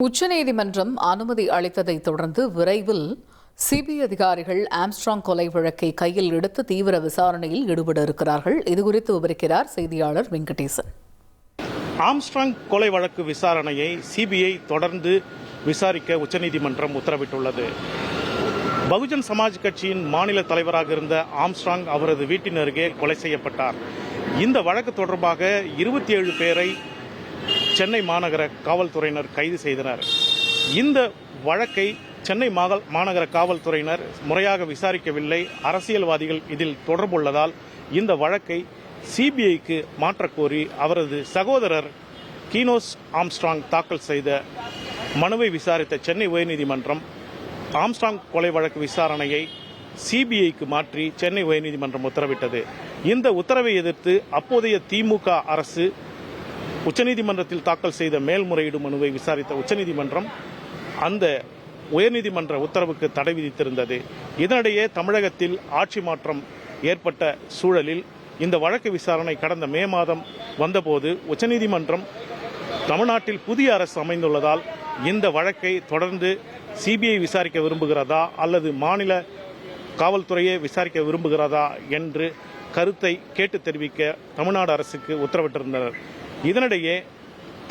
உச்சநீதிமன்றம் அனுமதி அளித்ததை தொடர்ந்து விரைவில் சிபிஐ அதிகாரிகள் ஆம்ஸ்ட்ராங் கொலை வழக்கை கையில் எடுத்து தீவிர விசாரணையில் ஈடுபட இருக்கிறார்கள். இதுகுறித்து விவரிக்கிறார் செய்தியாளர் வெங்கடேசன். ஆம்ஸ்ட்ராங் கொலை வழக்கு விசாரணையை சிபிஐ தொடர்ந்து விசாரிக்க உச்சநீதிமன்றம் உத்தரவிட்டுள்ளது. பகுஜன் சமாஜ் கட்சியின் மாநில தலைவராக இருந்த ஆம்ஸ்ட்ராங் அவரது வீட்டின் அருகே கொலை செய்யப்பட்டார். இந்த வழக்கு தொடர்பாக 27 பேரை சென்னை மாநகர காவல்துறையினர் கைது செய்தனர். இந்த வழக்கை சென்னை மாநகர காவல்துறையினர் முறையாக விசாரிக்கவில்லை. அரசியல்வாதிகள் இதில் தொடர்புள்ளதால் இந்த வழக்கை சிபிஐக்கு மாற்றக்கோரி அவரது சகோதரர் கீனோஸ் ஆம்ஸ்ட்ராங் தாக்கல் செய்த மனுவை விசாரித்த சென்னை உயர்நீதிமன்றம் ஆம்ஸ்ட்ராங் கொலை வழக்கு விசாரணையை சிபிஐக்கு மாற்றி சென்னை உயர்நீதிமன்றம் உத்தரவிட்டது. இந்த உத்தரவை எதிர்த்து அப்போதைய திமுக அரசு உச்சநீதிமன்றத்தில் தாக்கல் செய்த மேல்முறையீடு மனுவை விசாரித்த உச்சநீதிமன்றம் அந்த உயர்நீதிமன்ற உத்தரவுக்கு தடை விதித்திருந்தது. இதனிடையே தமிழகத்தில் ஆட்சி மாற்றம் ஏற்பட்ட சூழலில் இந்த வழக்கு விசாரணை கடந்த மே மாதம் வந்தபோது உச்சநீதிமன்றம் தமிழ்நாட்டில் புதிய அரசு அமைந்துள்ளதால் இந்த வழக்கை தொடர்ந்து சிபிஐ விசாரிக்க விரும்புகிறதா அல்லது மாநில காவல்துறையே விசாரிக்க விரும்புகிறதா என்று கருத்தை கேட்டு தெரிவிக்க தமிழ்நாடு அரசுக்கு உத்தரவிட்டிருந்தனர். இதனிடையே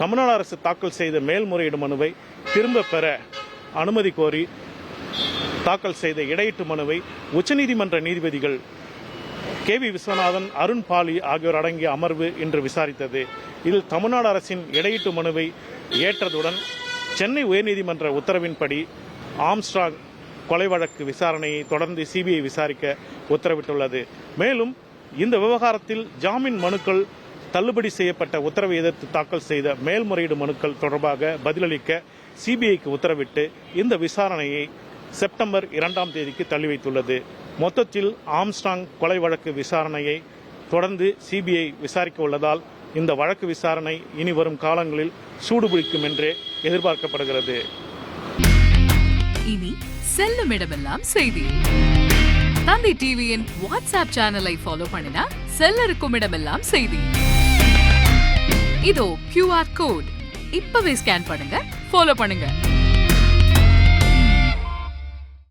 தமிழ்நாடு அரசு தாக்கல் செய்த மேல்முறையீடு மனுவை திரும்ப பெற அனுமதி கோரி தாக்கல் செய்த இடையீட்டு மனுவை உச்சநீதிமன்ற நீதிபதிகள் KV விஸ்வநாதன், அருண் பாலி ஆகியோர் அடங்கிய அமர்வு இன்று விசாரித்தது. இதில் தமிழ்நாடு அரசின் இடையீட்டு மனுவை ஏற்றதுடன் சென்னை உயர்நீதிமன்ற உத்தரவின்படி ஆம்ஸ்ட்ராங் கொலை வழக்கு விசாரணையை தொடர்ந்து சிபிஐ விசாரிக்க உத்தரவிட்டுள்ளது. மேலும் இந்த விவகாரத்தில் ஜாமீன் மனுக்கள் தள்ளுபடி செய்யப்பட்ட உத்தரவை எதிர்த்து தாக்கல் செய்த மேல்முறையீடு மனுக்கள் தொடர்பாக பதிலளிக்க சிபிஐக்கு உத்தரவிட்டு இந்த விசாரணையை செப்டம்பர் 2ஆம் தேதிக்கு தள்ளி வைத்துள்ளது. மொத்தத்தில் ஆம்ஸ்ட்ராங் கொலை வழக்கு விசாரணையை தொடர்ந்து சிபிஐ விசாரிக்க உள்ளதால் இந்த வழக்கு விசாரணை இனி வரும் காலங்களில் சூடுபிடிக்கும் என்றே எதிர்பார்க்கப்படுகிறது. இனி செல்லும் இடமெல்லாம் செய்தி. தந்தி டிவியின் வாட்ஸ்அப் சேனலை ஃபாலோ பண்ணினா செல்ல இருக்கும் இடமெல்லாம் செய்தி. இதோ QR கோட் இப்பவே ஸ்கேன் பண்ணுங்க, ஃபாலோ பண்ணுங்க.